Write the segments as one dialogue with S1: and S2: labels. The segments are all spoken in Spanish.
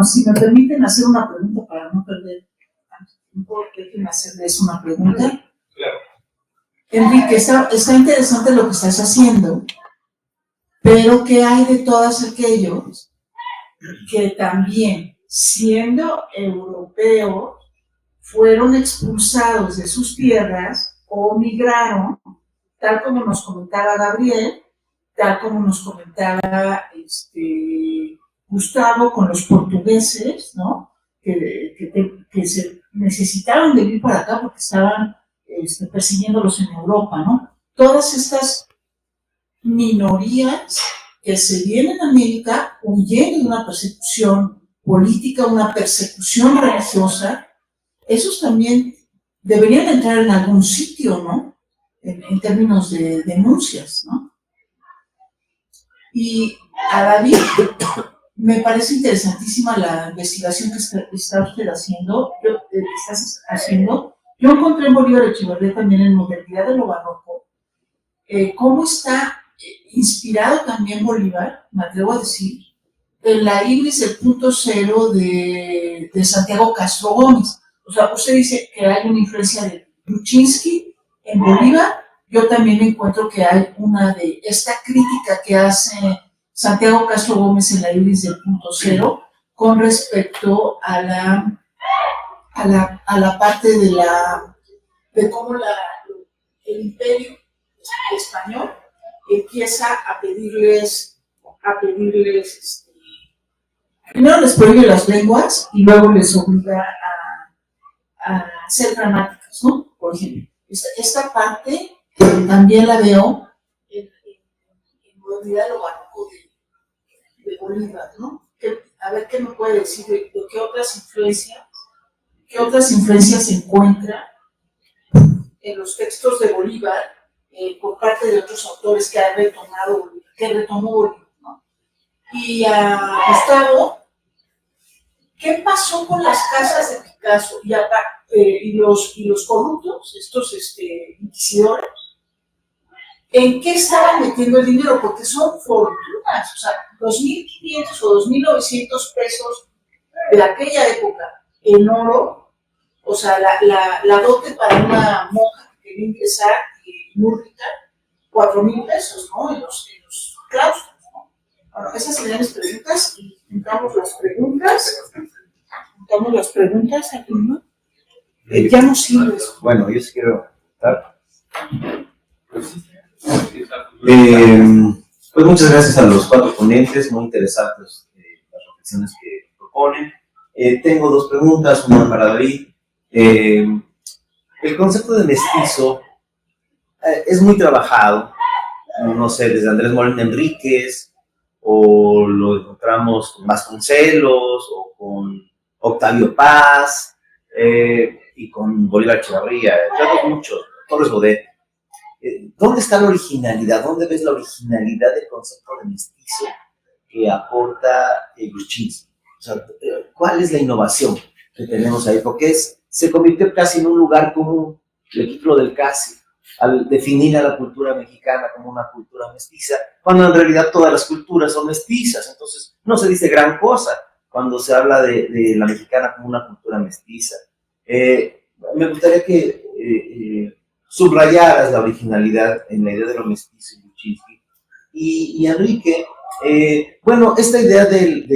S1: si me permiten hacer una pregunta para no perder tanto tiempo, déjenme hacerles una pregunta.
S2: Claro.
S1: Enrique, está interesante lo que estás haciendo, pero ¿qué hay de todos aquellos que también, siendo europeos, fueron expulsados de sus tierras o migraron, tal como nos comentaba Gabriel, tal como nos comentaba Gustavo con los portugueses, ¿no? Que se necesitaron de ir para acá porque estaban persiguiéndolos en Europa, ¿no? Todas estas minorías que se vienen a América huyendo de una persecución política, una persecución religiosa, esos también deberían entrar en algún sitio, ¿no? En términos de denuncias, ¿no? Y a David, me parece interesantísima la investigación que está usted haciendo, estás haciendo. Yo encontré en Bolívar Echeverría también en Modernidad de lo Barroco, cómo está inspirado también Bolívar, me atrevo a decir, en la ibris del punto cero de Santiago Castro Gómez. O sea, usted dice que hay una influencia de Luchinsky en Bolívar, yo también encuentro que hay una de esta crítica que hace Santiago Castro Gómez en la ibris del punto cero con respecto a la parte de cómo el imperio español empieza a pedirles primero les prohíbe las lenguas y luego les obliga a hacer gramáticas, ¿no? Por ejemplo, esta parte también la veo en modernidad de lo barroco de Bolívar, ¿no? A ver qué me puede decir de qué otras influencias se encuentran en los textos de Bolívar por parte de otros autores que retomó Bolívar, ¿no? Y a Gustavo, ¿qué pasó con las casas de Picasso y los corruptos, estos inquisidores? ¿En qué estaban metiendo el dinero? Porque son fortunas, o sea, 2.500 o 2.900 pesos de aquella época en oro, o sea, la dote para una monja que quería ingresar muy rica, 4,000 pesos, ¿no? En los claustros, ¿no? Bueno, esas serían las preguntas y juntamos las preguntas aquí, ¿no? Ya no sirve eso.
S3: Bueno, yo sí quiero dar. Pues muchas gracias a los 4 ponentes, muy interesantes las reflexiones que proponen. Tengo 2 preguntas, una para David. El concepto de mestizo es muy trabajado, no sé, desde Andrés Moreno Enríquez, o lo encontramos con Vasconcelos, o con Octavio Paz, y con Bolívar Echeverría, muchos, Torres Bodet. ¿Dónde está la originalidad? ¿Dónde ves la originalidad del concepto de mestizo que aporta Luchinsky? O sea, ¿cuál es la innovación que tenemos ahí? Porque se convirtió casi en un lugar común, el título del casi, al definir a la cultura mexicana como una cultura mestiza, cuando en realidad todas las culturas son mestizas. Entonces, no se dice gran cosa cuando se habla de la mexicana como una cultura mestiza. Me gustaría que subrayaras la originalidad en la idea de lo mestizo y Luchinsky. Y Enrique, bueno, esta idea del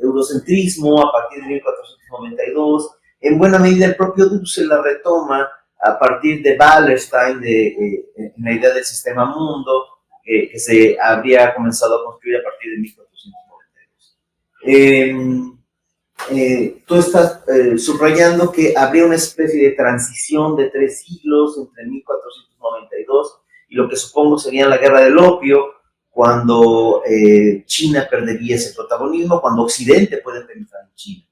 S3: eurocentrismo a partir de 1492, en buena medida el propio Dussel la retoma a partir de Wallerstein, en la idea del sistema mundo, que se habría comenzado a construir a partir de 1492. Tú estás subrayando que habría una especie de transición de 3 siglos entre 1492 y lo que supongo sería la guerra del opio, cuando China perdería ese protagonismo, cuando Occidente puede penetrar en China.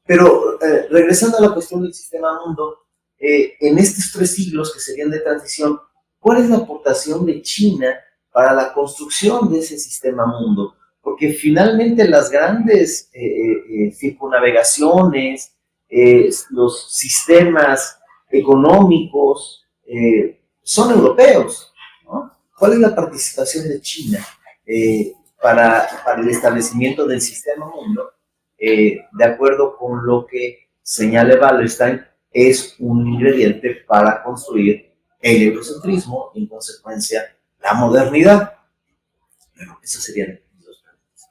S3: Pero regresando a la cuestión del sistema mundo, en estos 3 siglos que serían de transición, ¿cuál es la aportación de China para la construcción de ese sistema mundo? Porque finalmente las grandes circunnavegaciones, los sistemas económicos son europeos, ¿no? ¿Cuál es la participación de China para el establecimiento del sistema mundo, de acuerdo con lo que señala Wallerstein, es un ingrediente para construir el eurocentrismo y, en consecuencia, la modernidad. Bueno, esas serían mis dos preguntas.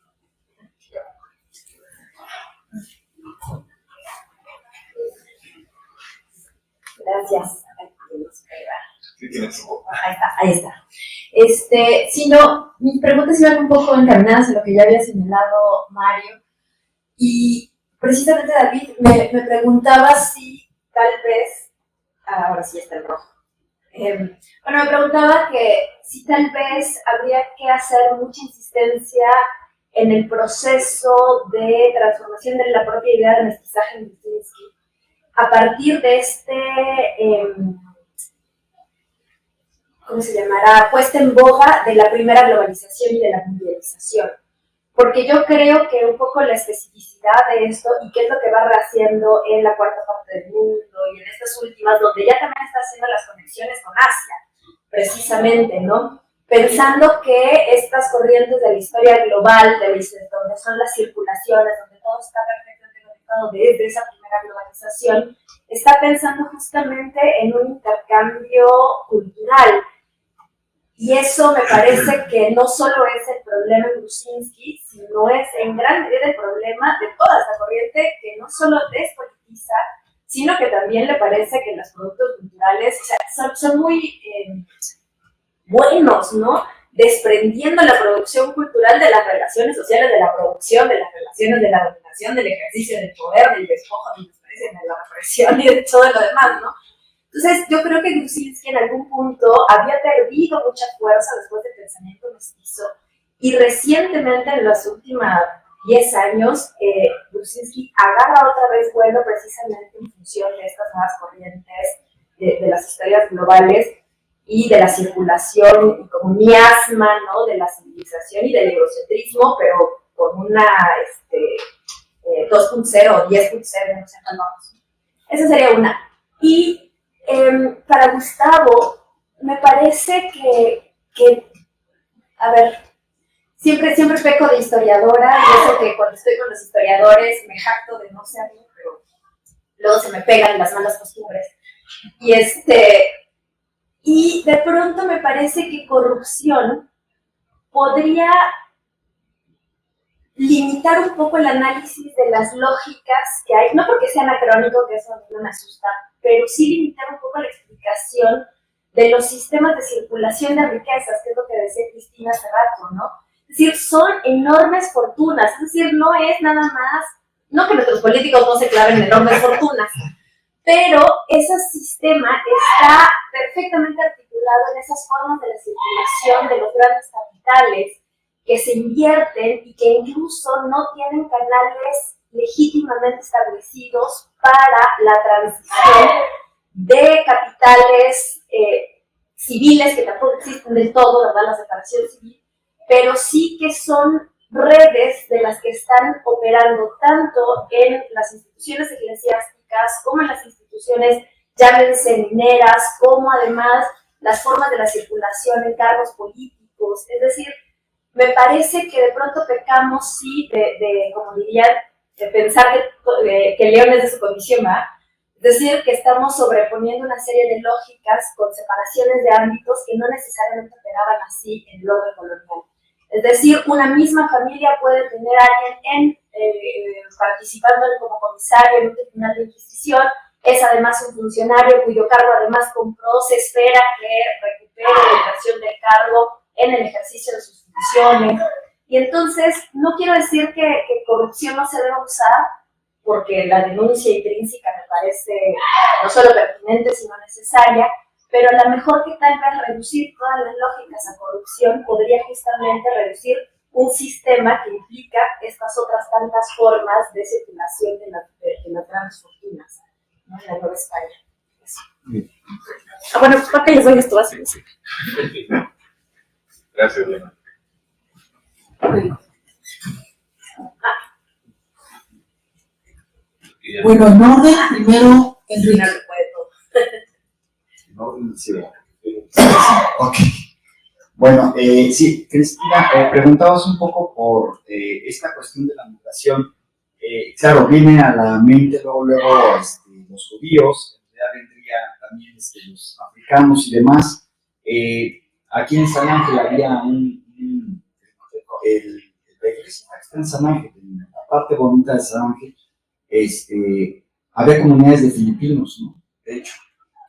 S2: Gracias.
S4: Sí, tienes.
S2: Ahí está. Si no, mis preguntas iban un poco encaminadas a lo que ya había señalado Mario. Y precisamente David me preguntaba si tal vez, ahora sí está en rojo. Me preguntaba que si tal vez habría que hacer mucha insistencia en el proceso de transformación de la propia idea de mestizaje en Lipinsky a partir de ¿cómo se llamará? Puesta en boga de la primera globalización y de la mundialización. Porque yo creo que un poco la especificidad de esto y qué es lo que va rehaciendo en la cuarta parte del mundo y en estas últimas, donde ya también está haciendo las conexiones con Asia, precisamente, ¿no? Pensando que estas corrientes de la historia global, donde son las circulaciones, donde todo está perfectamente conectado desde esa primera globalización, está pensando justamente en un intercambio cultural. Y eso me parece que no solo es el problema en Gruzinski, sino es en gran medida el problema de toda esta corriente que no solo despolitiza, sino que también le parece que los productos culturales son muy buenos, ¿no? Desprendiendo la producción cultural de las relaciones sociales, de la producción, de las relaciones de la dominación, del ejercicio del poder, del despojo, de la represión y de todo lo demás, ¿no? Entonces, yo creo que Gruzinski en algún punto había perdido mucha fuerza después del pensamiento mestizo y recientemente, en los últimos 10 años, Gruzinski agarra otra vez vuelo precisamente en función de estas nuevas corrientes de las historias globales y de la circulación y como miasma, ¿no? De la civilización y del eurocentrismo, pero con una 2.0 o 10.0, no sé cuándo vamos. Esa sería una. Y para Gustavo, me parece que, a ver, siempre peco de historiadora, y eso que cuando estoy con los historiadores me jacto de no serlo, pero luego se me pegan las malas costumbres. Y de pronto me parece que corrupción podría limitar un poco el análisis de las lógicas que hay, no porque sea anacrónico, que eso no me asusta, pero sí limitar un poco la explicación de los sistemas de circulación de riquezas, que es lo que decía Cristina hace rato, ¿no? Es decir, son enormes fortunas, es decir, no es nada más, no que nuestros políticos no se claven en enormes fortunas, pero ese sistema está perfectamente articulado en esas formas de la circulación de los grandes capitales que se invierten y que incluso no tienen canales legítimamente establecidos para la transición de capitales civiles, que tampoco existen del todo, ¿verdad? La separación civil, pero sí que son redes de las que están operando tanto en las instituciones eclesiásticas como en las instituciones, llámense mineras, como además las formas de la circulación en cargos políticos. Es decir, me parece que de pronto pecamos, sí, como dirían, de pensar que León es de su condición, ¿verdad? Es decir, que estamos sobreponiendo una serie de lógicas con separaciones de ámbitos que no necesariamente operaban así en el orden colonial. Es decir, una misma familia puede tener a alguien participando como comisario en un tribunal de inquisición, es además un funcionario cuyo cargo además compró, se espera que recupere la inversión del cargo en el ejercicio de sus funciones. Y entonces, no quiero decir que corrupción no se deba usar, porque la denuncia intrínseca me parece no solo pertinente, sino necesaria, pero a lo mejor que tal vez reducir todas las lógicas a corrupción podría justamente reducir un sistema que implica estas otras tantas formas de circulación de las grandes fortunas, ¿no? En la Nueva España. Bueno, ¿para qué les doy esto así?
S4: Gracias, Lena.
S1: Bueno, en orden, primero, Enrique.
S4: No, sí.
S5: Ok. Bueno, sí, Cristina, preguntabas un poco por esta cuestión de la migración. Claro, viene a la mente luego los judíos, ya vendría también los africanos y demás. Aquí en San Ángel había la iglesia que está en San Ángel, en la parte bonita de San Ángel, había comunidades de filipinos, ¿no? De hecho,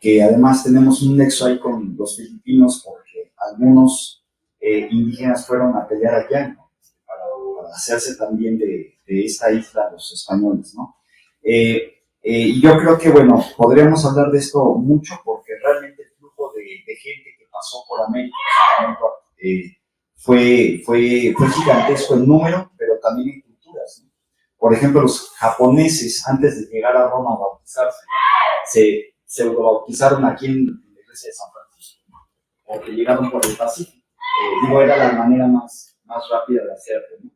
S5: que además tenemos un nexo ahí con los filipinos porque algunos indígenas fueron a pelear allá, ¿no? Para hacerse también de esta isla los españoles, ¿no? Y yo creo que, bueno, podríamos hablar de esto mucho porque realmente el flujo de gente que pasó por América en ese momento, fue gigantesco en número, pero también en culturas, ¿no? Por ejemplo, los japoneses, antes de llegar a Roma a bautizarse, se pseudo-bautizaron aquí en la iglesia de San Francisco, ¿no? Porque llegaron por el Pacífico. Era la manera más rápida de hacerlo, ¿no?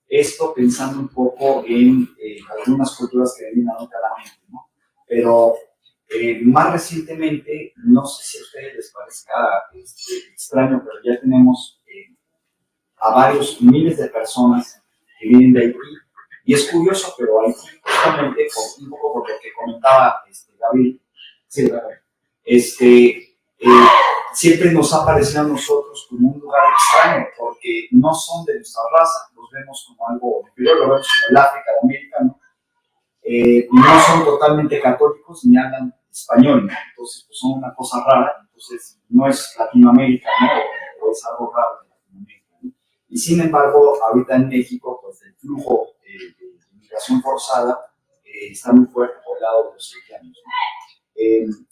S5: Esto pensando un poco en algunas culturas que venían ahorita a la mente, ¿no? Pero más recientemente, no sé si a ustedes les parezca extraño, pero ya tenemos a varios miles de personas que vienen de Haití. Y es curioso, pero Haití, justamente, un poco por lo que comentaba Gabriel, sí, siempre nos ha parecido a nosotros como un lugar extraño, porque no son de nuestra raza, los vemos como algo inferior, lo vemos como el África de América, ¿no? No son totalmente católicos ni hablan español, ¿no? Entonces pues son una cosa rara, entonces no es Latinoamérica, ¿no? O es algo raro de Latinoamérica, ¿no? Y sin embargo, ahorita en México, pues el flujo de migración forzada está muy fuerte por el lado de los haitianos, ¿no?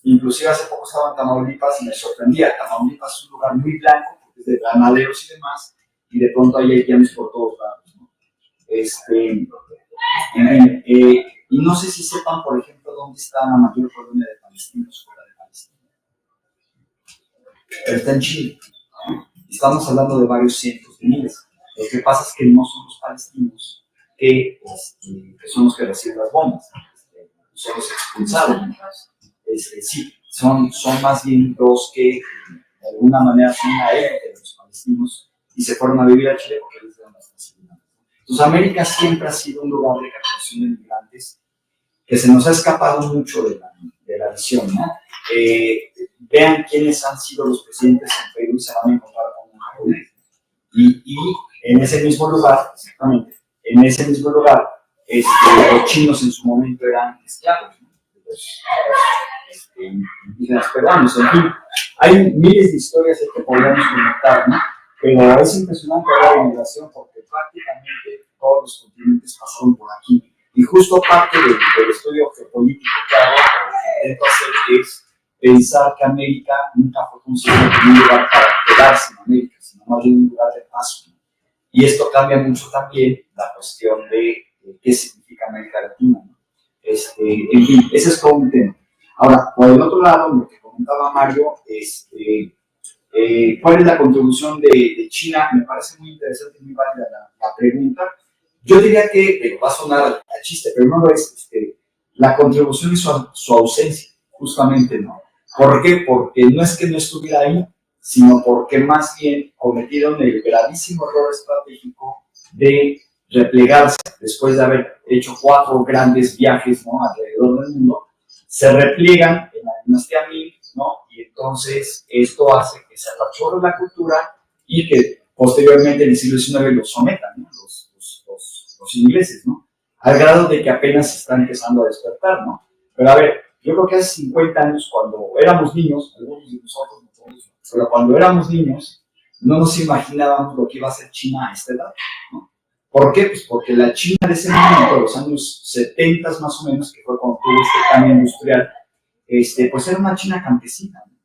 S5: Inclusive hace poco estaba en Tamaulipas y me sorprendía. Tamaulipas es un lugar muy blanco, porque es de ganaderos y demás, y de pronto hay haitianos por todos lados, ¿no? Y no sé si sepan, por ejemplo, dónde está la mayor colonia de palestinos fuera de Palestina. Pero está en Chile. Estamos hablando de varios cientos de miles. Lo que pasa es que no son los palestinos que son los que reciben las bombas, son los expulsados. Sí, son más bien los que de alguna manera son una élite de los palestinos y se fueron a vivir a Chile porque les dieron las facilidades. Entonces, América siempre ha sido un lugar de captación de migrantes que se nos ha escapado mucho de la visión, ¿no? Vean quiénes han sido los presidentes en Perú y se van a encontrar con un japonés. Y en ese mismo lugar, exactamente, en ese mismo lugar, los chinos en su momento eran esclavos, ¿no? Indígenas peruanos, en fin, hay miles de historias que podríamos conectar, ¿no? Pero es impresionante hablar de migración porque prácticamente todos los continentes pasaron por aquí. Y justo parte del estudio geopolítico que hago, que intento hacer, es pensar que América nunca fue considerado como un lugar para quedarse en América, sino más bien un lugar de paso, ¿no? Y esto cambia mucho también la cuestión de qué significa América Latina, ¿no? En fin, ese es todo un tema. Ahora, por el otro lado, lo que comentaba Mario, ¿cuál es la contribución de China? Me parece muy interesante y muy válida la pregunta. Yo diría que va a sonar a chiste, pero no lo es. La contribución y su ausencia, justamente, ¿no? ¿Por qué? Porque no es que no estuviera ahí, sino porque más bien cometieron el gravísimo error estratégico de replegarse después de haber hecho 4 grandes viajes, ¿no? Alrededor del mundo. Se repliegan en la dinastía Ming, ¿no? Y entonces esto hace que se apachurre la cultura y que posteriormente en el siglo XIX los sometan, ¿no? Los ingleses, ¿no? Al grado de que apenas se está empezando a despertar, ¿no? Pero a ver, yo creo que hace 50 años, cuando éramos niños, algunos de nosotros, no todos, pero cuando éramos niños, no nos imaginábamos lo que iba a hacer China a esta edad, ¿no? ¿Por qué? Pues porque la China de ese momento, los años 70 más o menos, que fue cuando tuvo este cambio industrial, pues era una China campesina, ¿no?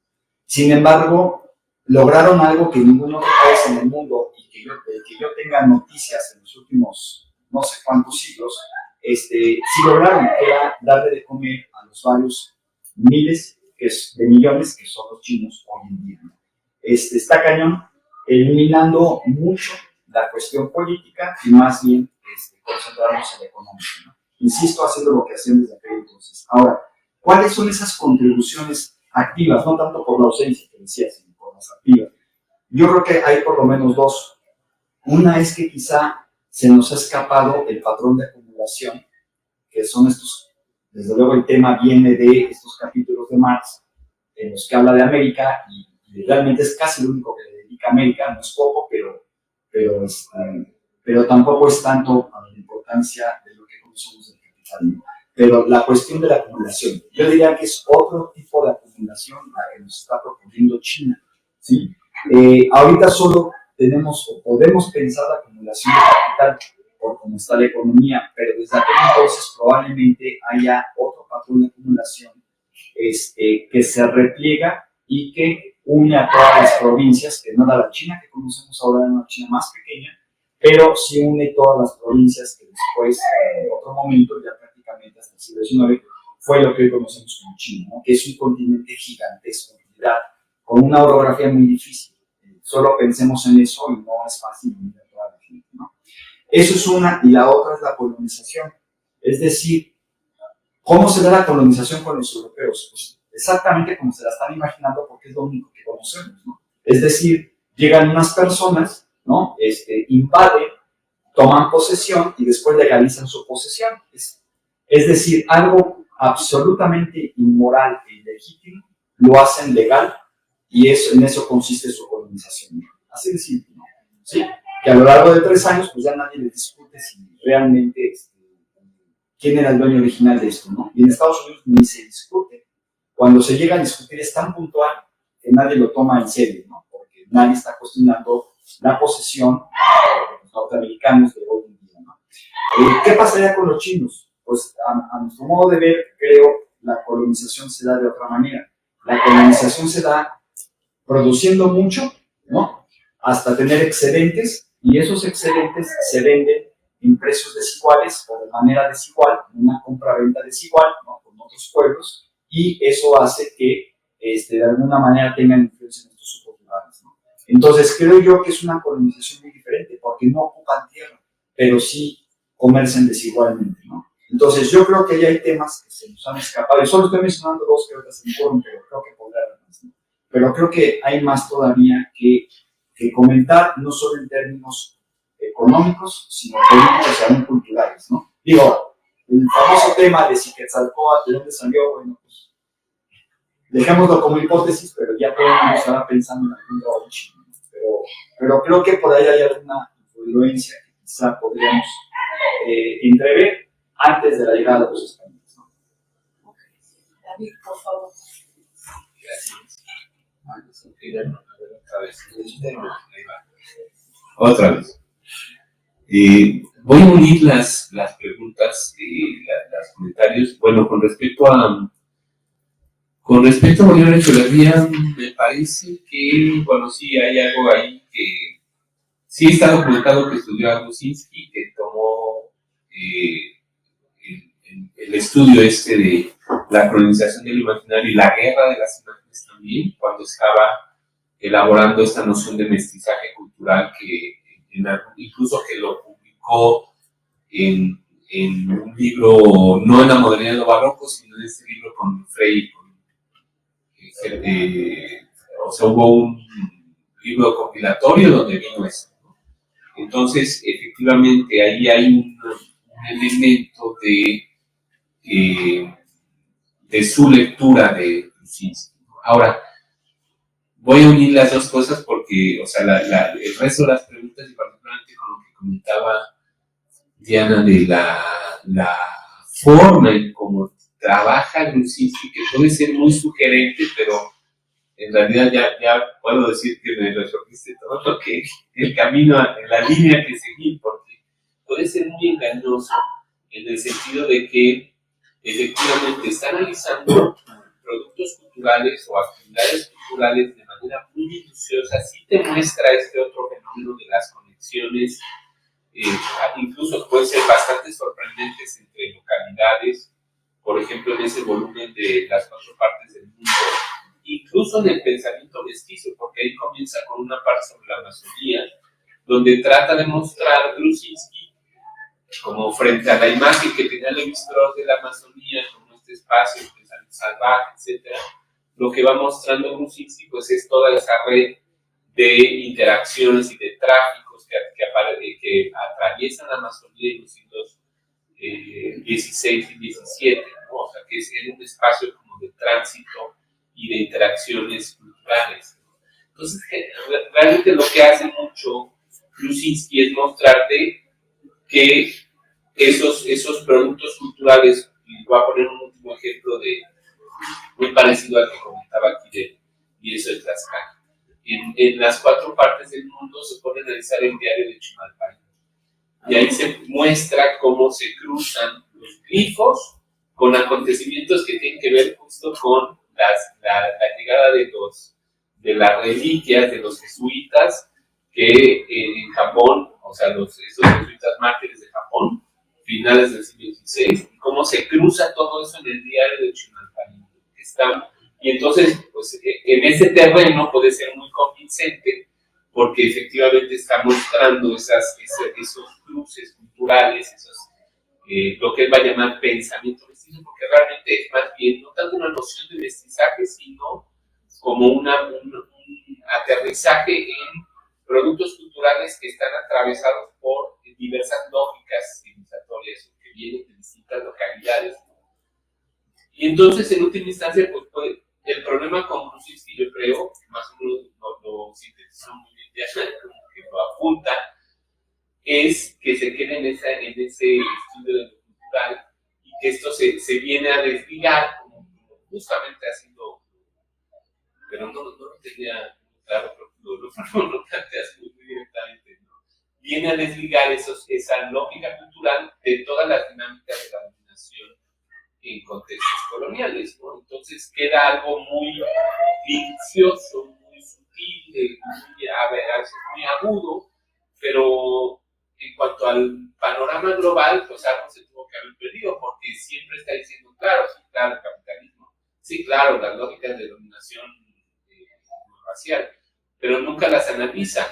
S5: Sin embargo, lograron algo que ningún otro país en el mundo, y que yo tenga noticias en los últimos no sé cuántos siglos, sí lograron, que era darle de comer a los varios miles de millones que son los chinos hoy en día, ¿no? Está cañón, eliminando mucho la cuestión política y más bien concentrarnos en la economía, ¿no? Insisto, haciendo lo que hacían desde aquel entonces. Ahora, ¿cuáles son esas contribuciones activas? No tanto por la ausencia que decía, sino por las activas. Yo creo que hay por lo menos dos. Una es que quizá se nos ha escapado el patrón de acumulación, que son estos, desde luego el tema viene de estos capítulos de Marx, en los que habla de América, y realmente es casi lo único que le dedica a América, no es poco, pero tampoco es tanto a la importancia de lo que conocemos del capitalismo. Pero la cuestión de la acumulación, yo diría que es otro tipo de acumulación la que nos está proponiendo China, ¿sí? Ahorita solo tenemos o podemos pensar la acumulación de capital por cómo está la economía, pero desde aquel entonces probablemente haya otro patrón de acumulación que se repliega y que une a todas las provincias, que no era la China que conocemos ahora, era una China más pequeña, pero sí une todas las provincias que después, en otro momento, ya prácticamente hasta el siglo XIX, fue lo que hoy conocemos como China, ¿no? Que es un continente gigantesco, en realidad, con una orografía muy difícil. Solo pensemos en eso y no es fácil unir a toda la gente, ¿no? Eso es una, y la otra es la colonización. Es decir, ¿cómo se da la colonización con los europeos? Pues exactamente como se la están imaginando, porque es lo único que conocemos, ¿no? Es decir, llegan unas personas, ¿no? Invaden, toman posesión y después legalizan su posesión. Es decir, algo absolutamente inmoral e ilegítimo lo hacen legal y en eso consiste su colonización. Así de simple, ¿no? ¿Sí? Que a lo largo de 3 años, pues ya nadie le discute si realmente quién era el dueño original de esto, ¿no? Y en Estados Unidos ni se discute. Cuando se llega a discutir es tan puntual que nadie lo toma en serio, ¿no? Porque nadie está cuestionando la posesión de los norteamericanos de hoy en día, ¿no? ¿Qué pasaría con los chinos? Pues a nuestro modo de ver, creo, la colonización se da de otra manera. La colonización se da produciendo mucho, ¿no? Hasta tener excedentes, y esos excedentes se venden en precios desiguales o de manera desigual, en una compra-venta desigual, ¿no? Con otros pueblos, y eso hace que de alguna manera tengan influencia en estos otros lugares, ¿no? Entonces creo yo que es una colonización muy diferente, porque no ocupan tierra, pero sí comercian desigualmente, ¿no? Entonces yo creo que ya hay temas que se nos han escapado, y solo estoy mencionando 2 que ahorita se me ocurren, pero creo que podrá haber más, ¿no? Pero creo que hay más todavía que comentar, no solo en términos económicos, sino políticos y aún culturales, ¿no? Digo, el famoso tema de si Quetzalcóatl, ¿de dónde salió? Bueno, pues dejémoslo como hipótesis, pero ya podemos estar pensando en algún trabajo chino, ¿no? Pero creo que por ahí hay alguna influencia que quizá podríamos entrever antes de la llegada de los españoles, ¿no?
S1: David, por favor.
S4: Gracias. Otra vez. Voy a unir las preguntas y los comentarios. Bueno, con respecto a Bolívar Echeverría, me parece que, bueno, sí hay algo ahí que sí está documentado que estudió a Gruzinski, que tomó el estudio de la colonización del imaginario y la guerra de las imágenes también, cuando estaba elaborando esta noción de mestizaje cultural que incluso que lo publicó en un libro, no en la modernidad de lo barroco, sino en este libro con Frey. O sea, hubo un libro compilatorio donde vino eso, ¿no? Entonces, efectivamente, ahí hay un elemento de su lectura de Gruzinski. Ahora, voy a unir las dos cosas porque, o sea, el resto de las preguntas, y particularmente con lo que comentaba Diana de la forma en cómo trabaja Gruzinski, que puede ser muy sugerente, pero en realidad ya puedo decir que me resolviste todo lo que el camino, en la línea que seguí, porque puede ser muy engañoso en el sentido de que efectivamente está analizando productos culturales o actividades culturales de manera muy minuciosa, sí te muestra este otro fenómeno de las conexiones, incluso pueden ser bastante sorprendentes entre localidades, por ejemplo en ese volumen de las 4 partes del mundo, incluso en el pensamiento mestizo, porque ahí comienza con una parte sobre la Amazonía, donde trata de mostrar Gruzinski como frente a la imagen que tenía Lévi-Strauss de la Amazonía, como este espacio, el pensamiento salvaje, etc. Lo que va mostrando Gruzinski pues es toda esa red de interacciones y de tráficos que atraviesan la Amazonía en los siglos XVI y XVII, ¿no? O sea, que era un espacio como de tránsito y de interacciones culturales. Entonces, realmente lo que hace mucho Klusinski es mostrarte que esos productos culturales, y voy a poner un último ejemplo muy parecido al que comentaba aquí y eso es Tlaxcala. En las 4 partes del mundo se pone a analizar el diario de Chimalpán. Y ahí se muestra cómo se cruzan los glifos con acontecimientos que tienen que ver justo con la llegada de las reliquias de los jesuitas que en Japón, o sea, esos jesuitas mártires de Japón, finales del siglo XVI, y cómo se cruza todo eso en el diario de Chimalpán. Y entonces, pues, en ese terreno puede ser muy convincente, porque efectivamente está mostrando esos cruces culturales, lo que él va a llamar pensamiento mestizo, porque realmente es más bien no tanto una noción de mestizaje, sino como un aterrizaje en productos culturales que están atravesados por diversas lógicas civilizatorias que vienen de distintas localidades. Y entonces, en última instancia, pues el problema con Klusinski, yo creo, más o menos lo sintetizó muy bien, ya como que lo apunta, es que se quede en ese estudio de lo cultural y que esto se viene a desligar, como justamente haciendo, pero no lo tenía claro, pero lo planteas muy directamente, ¿no? Viene a desligar esa lógica cultural de todas las dinámicas de la dominación en contextos coloniales, ¿no? Entonces queda algo muy minucioso, muy sutil, a veces muy agudo, pero en cuanto al panorama global, pues algo se tuvo que haber perdido, porque siempre está diciendo, claro, sí, claro, el capitalismo, sí, claro, las lógicas de dominación racial, pero nunca las analiza.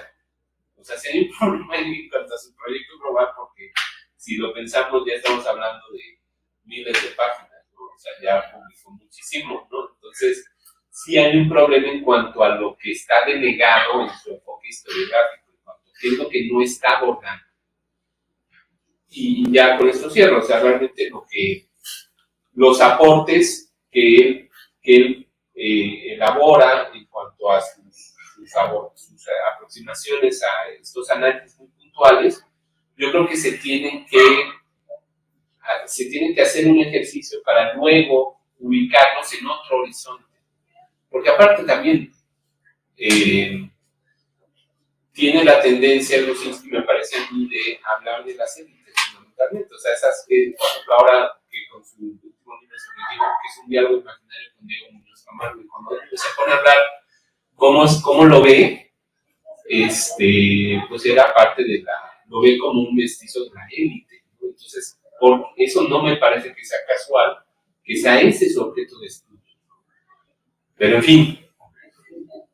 S4: O sea, si hay un problema en cuanto a su proyecto global, porque si lo pensamos ya estamos hablando de miles de páginas, ¿no? O sea, ya publicó muchísimo, ¿no? Entonces, sí hay un problema en cuanto a lo que está denegado en su enfoque historiográfico, en cuanto a qué es lo que no está abordando. Y ya con esto cierro, o sea, realmente los aportes que él elabora en cuanto a sus aproximaciones a estos análisis muy puntuales, yo creo que se tienen que hacer un ejercicio para luego ubicarnos en otro horizonte. Porque aparte también tiene la tendencia, Klusinski me parece a mí, de hablar de las élites fundamentalmente. O sea, por ejemplo, ahora que con su último libro sobre Diego, que es un diálogo imaginario con Diego Muñoz Camargo, y cuando se pone a hablar cómo lo ve, pues era parte lo ve como un mestizo de la élite, ¿no? Entonces, por eso no me parece que sea casual que sea ese su objeto de estudio. Pero en fin,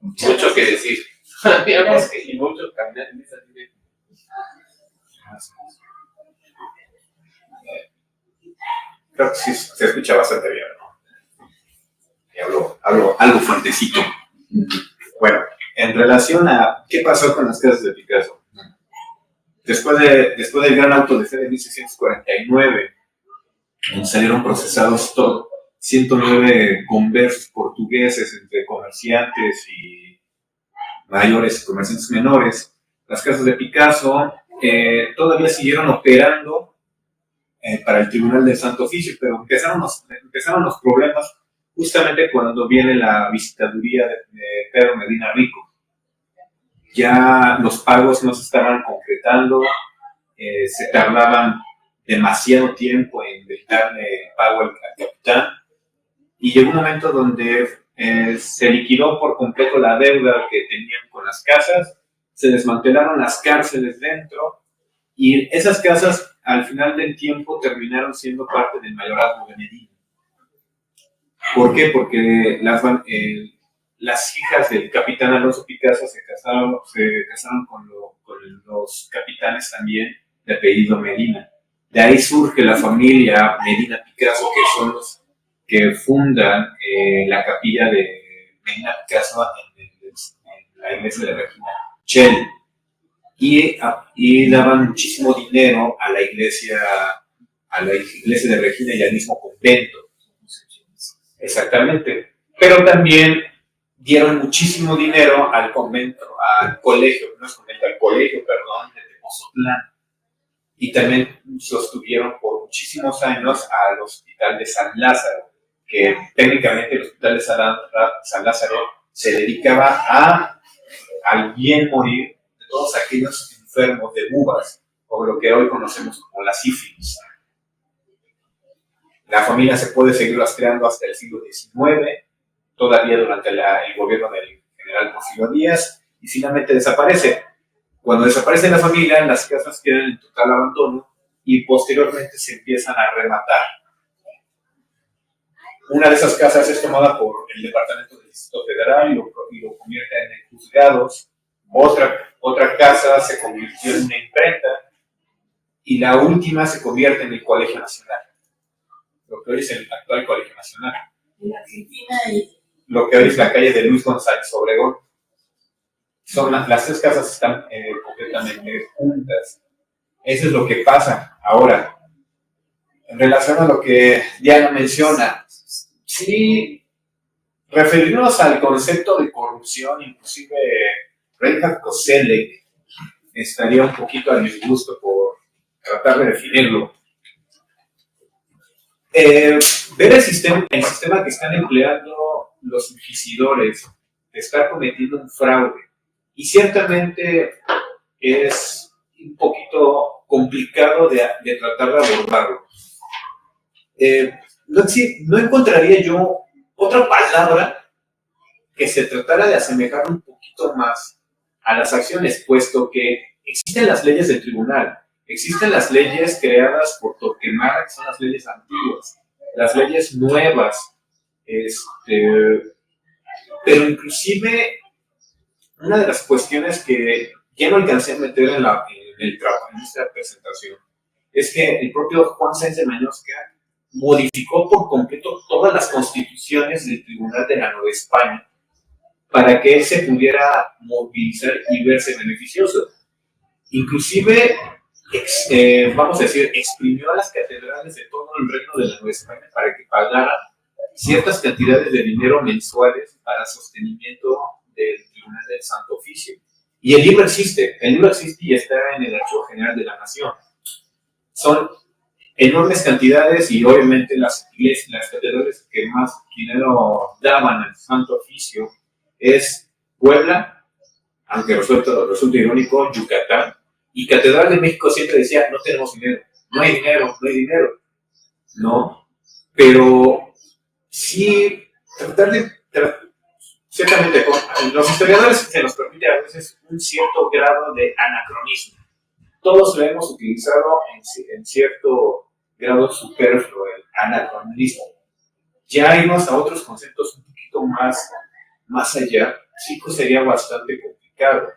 S4: mucho que decir. Digamos que y mucho caminar en esa dirección.
S6: Creo que sí se escucha bastante bien, ¿no? Y hablo algo fuertecito. Bueno, en relación a qué pasó con las casas de Picasso. Después del gran auto de fe de 1649, salieron procesados 109 conversos portugueses entre comerciantes y mayores, comerciantes menores. Las casas de Picasso todavía siguieron operando para el Tribunal del Santo Oficio, pero empezaron los problemas justamente cuando viene la visitaduría de Pedro Medina Rico. Ya los pagos no se estaban concretando, se tardaban demasiado tiempo en darle pago al capitán, y llegó un momento donde se liquidó por completo la deuda que tenían con las casas, se desmantelaron las cárceles dentro, y esas casas al final del tiempo terminaron siendo parte del mayorazgo de Medina. ¿Por qué? Porque las hijas del capitán Alonso Picasso se casaron con los capitanes también de apellido Medina. De ahí surge la familia Medina Picasso, que son los que fundan la capilla de Medina Picasso en la iglesia de Regina Coeli, y daban muchísimo dinero a la iglesia de Regina y al mismo convento. Exactamente. Pero también dieron muchísimo dinero al convento, al colegio, no es convento, al colegio, perdón, de Tepozotlán. Y también sostuvieron por muchísimos años al Hospital de San Lázaro, que técnicamente el Hospital de San Lázaro se dedicaba al bien morir de todos aquellos enfermos de bubas, o lo que hoy conocemos como la sífilis. La familia se puede seguir rastreando hasta el siglo XIX, todavía durante el gobierno del general Porfirio Díaz, y finalmente desaparece. Cuando desaparece la familia, las casas quedan en total abandono y posteriormente se empiezan a rematar. Una de esas casas es tomada por el Departamento del Distrito Federal y lo convierte en juzgados. Otra casa se convirtió en una imprenta y la última se convierte en el Colegio Nacional, lo que hoy es el actual Colegio Nacional.
S1: En Argentina y
S6: Lo que hoy es la calle de Luis González Obregón. Las tres casas están completamente juntas. Eso es lo que pasa ahora. En relación a lo que Diana menciona, sí, referirnos al concepto de corrupción, inclusive Reinhard Koselleck estaría un poquito a disgusto por tratar de definirlo. Ver el sistema que están empleando los inquisidores, de estar cometiendo un fraude, y ciertamente es un poquito complicado de tratar de abordarlo. No encontraría yo otra palabra que se tratara de asemejar un poquito más a las acciones, puesto que existen las leyes del tribunal, existen las leyes creadas por Torquemada, que son las leyes antiguas, las leyes nuevas, pero inclusive una de las cuestiones que ya no alcancé a meter en esta presentación es que el propio Juan Sáenz de Mañosca modificó por completo todas las constituciones del Tribunal de la Nueva España para que él se pudiera movilizar y verse beneficioso. Inclusive, vamos a decir, exprimió a las catedrales de todo el reino de la Nueva España para que pagaran ciertas cantidades de dinero mensuales para sostenimiento del Tribunal del Santo Oficio. Y el libro existe y está en el Archivo General de la Nación. Son enormes cantidades y obviamente las iglesias, las catedrales que más dinero daban al Santo Oficio es Puebla, aunque resulta irónico, Yucatán, y Catedral de México siempre decía, no tenemos dinero, no hay dinero, ¿no? Pero sí, ciertamente, los historiadores se nos permite a veces un cierto grado de anacronismo. Todos lo hemos utilizado en cierto grado superfluo, el anacronismo. Ya irnos a otros conceptos un poquito más allá, sí que sería bastante complicado.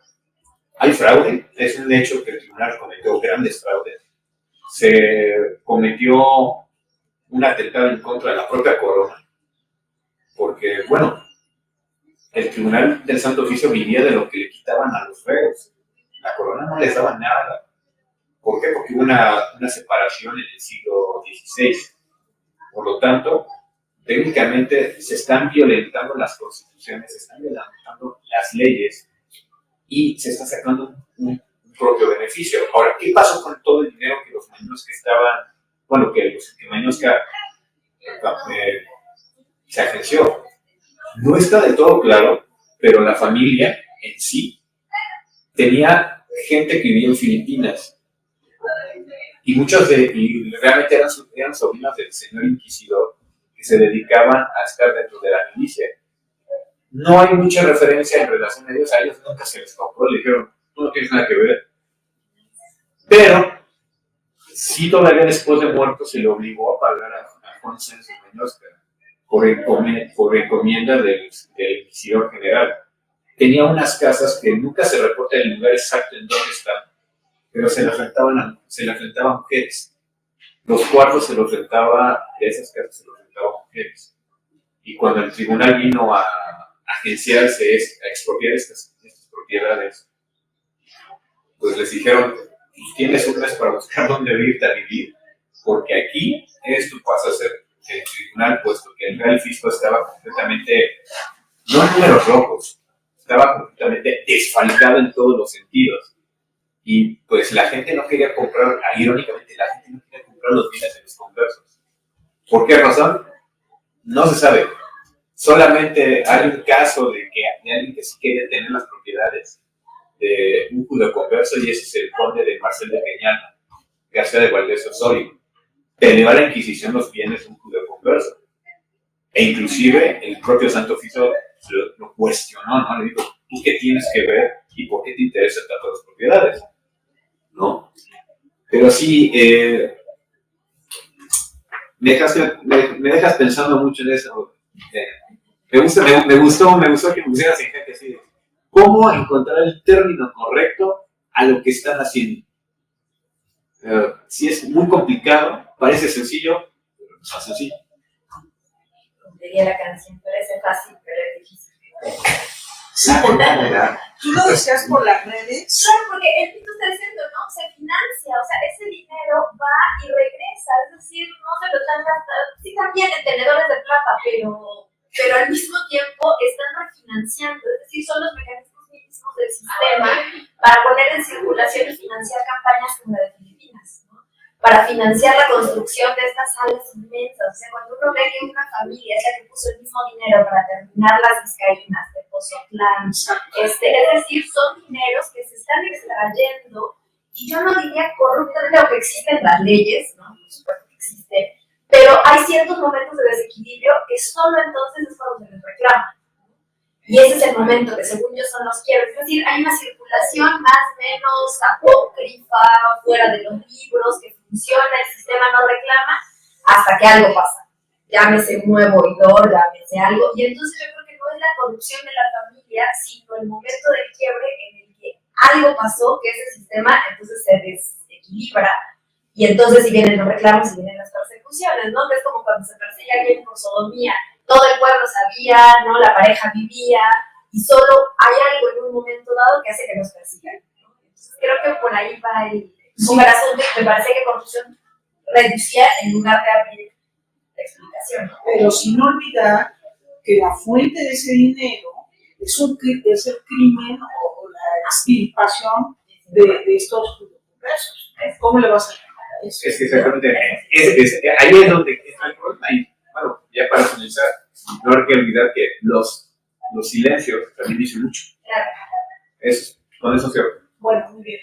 S6: Hay fraude, es un hecho que el tribunal cometió grandes fraudes. Se cometió un atentado en contra de la propia corona, porque, bueno, el Tribunal del Santo Oficio vivía de lo que le quitaban a los reos. La corona no les daba nada. ¿Por qué? Porque hubo una separación en el siglo XVI. Por lo tanto, técnicamente se están violentando las constituciones, se están violentando las leyes y se está sacando un propio beneficio. Ahora, ¿qué pasó con todo el dinero que los Mañosca que Mañosca se agenció? No está del todo claro, pero la familia en sí tenía gente que vivía en Filipinas y realmente eran sobrinos del señor inquisidor que se dedicaban a estar dentro de la milicia. No hay mucha referencia en relación a ellos nunca se les tocó, le dijeron, tú no tienes nada que ver. Pero sí, todavía después de muerto se le obligó a pagar a Juan Sáenz de Mañosca por encomienda del inquisidor general. Tenía unas casas que nunca se reporta el lugar exacto en donde están, pero se las rentaban a mujeres. Los cuartos de esas casas se los rentaba a mujeres. Y cuando el tribunal vino a agenciarse, a expropiar estas propiedades, pues les dijeron, tienes un mes para buscar dónde irte a vivir, porque aquí esto pasa a ser el tribunal, puesto que el Real Fisco estaba completamente, no en números rojos, estaba completamente desfalcado en todos los sentidos. Y pues la gente no quería comprar, irónicamente, la gente no quería comprar los bienes de los conversos. ¿Por qué razón? No se sabe. Solamente hay un caso de alguien que sí quería tener las propiedades de un judeoconverso, y ese es el conde de Marcel de Peñalba, García de Valdés Osorio. Peleó a la Inquisición los bienes de un judeoconverso. E inclusive el propio Santo Oficio lo cuestionó, ¿no? Le dijo, ¿tú qué tienes que ver y por qué te interesan tanto las propiedades? ¿No? Pero sí, me dejas pensando mucho en eso. Me gustó que me pusieras en gente así de cómo encontrar el término correcto a lo que están haciendo. Sí, es muy complicado, parece sencillo, pero no es tan sencillo.
S2: Diría la canción, parece fácil, pero es difícil.
S1: Sí, tú lo decías por las redes.
S2: Claro, porque el Pito está diciendo, ¿no? Se financia, o sea, ese dinero va y regresa, es decir, no se lo están gastando, sí también en tenedores de plata, pero al mismo tiempo están refinanciando, es decir, son los mecanismos mismos del sistema para poner en circulación y financiar campañas como la de Filipinas, ¿no? Para financiar la construcción de estas salas inmensas. O sea, cuando uno ve que una familia es la que puso el mismo dinero para terminar las vizcaínas de Pozotlán, es decir, son dineros que se están extrayendo, y yo no diría corruptamente, aunque existen las leyes, ¿no? Por supuesto que existen, pero hay ciertos momentos de desequilibrio que solo entonces es cuando se les reclama. Y ese es el momento que, según yo, son los quiebres. Es decir, hay una circulación más o menos apócrifa, fuera de los libros, que funciona, el sistema no reclama, hasta que algo pasa. Llámese un nuevo oidor, llámese algo. Y entonces yo creo que no es la corrupción de la familia, sino el momento del quiebre en el que algo pasó, que ese sistema entonces se desequilibra. Y entonces si vienen los reclamos, si vienen las persecuciones, ¿no? Es como cuando se persigue a alguien por sodomía. Todo el pueblo sabía, ¿no? La pareja vivía, y solo hay algo en un momento dado que hace que los persigan, ¿no? Entonces creo que por ahí va el asunto, y me parece que corrupción reducía en lugar de abrir la explicación, ¿no?
S1: Pero sin olvidar que la fuente de ese dinero es el crimen o la extirpación de estos conversos. ¿Cómo le vas a llamar a eso?
S6: Es que exactamente, ahí es donde está el problema. Y bueno, ya para finalizar, no hay que olvidar que los silencios también dicen mucho.
S2: Claro.
S6: Con eso cierro.
S1: Bueno, muy bien.